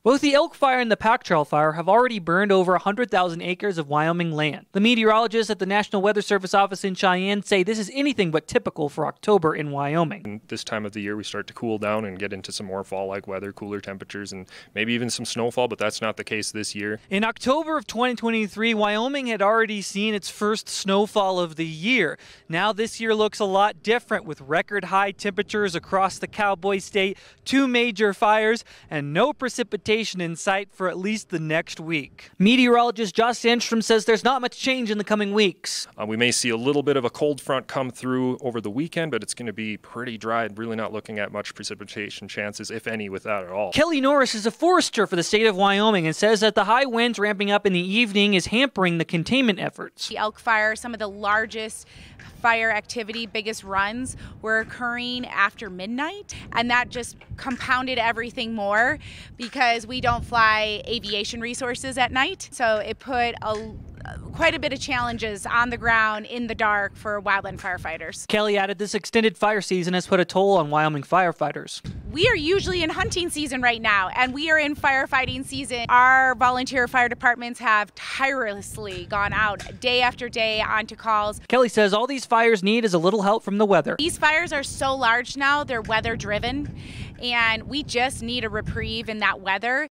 Both the Elk Fire and the Pack Trail Fire have already burned over 100,000 acres of Wyoming land. The meteorologists at the National Weather Service office in Cheyenne say this is anything but typical for October in Wyoming. This time of the year we start to cool down and get into some more fall-like weather, cooler temperatures, and maybe even some snowfall, but that's not the case this year. In October of 2023, Wyoming had already seen its first snowfall of the year. Now this year looks a lot different, with record high temperatures across the Cowboy State, 2 major fires, and no precipitation in sight for at least the next week. Meteorologist Josh Sandstrom says there's not much change in the coming weeks. We may see a little bit of a cold front come through over the weekend, but it's going to be pretty dry. Really not looking at much precipitation chances, if any, with that at all. Kelly Norris is a forester for the state of Wyoming and says that the high winds ramping up in the evening is hampering the containment efforts. The Elk Fire, some of the largest fire activity, biggest runs were occurring after midnight, and that just compounded everything more because we don't fly aviation resources at night. So it put quite a bit of challenges on the ground in the dark for wildland firefighters. Kelly added this extended fire season has put a toll on Wyoming firefighters. We are usually in hunting season right now, and we are in firefighting season. Our volunteer fire departments have tirelessly gone out day after day onto calls. Kelly says all these fires need is a little help from the weather. These fires are so large now, they're weather driven, and we just need a reprieve in that weather.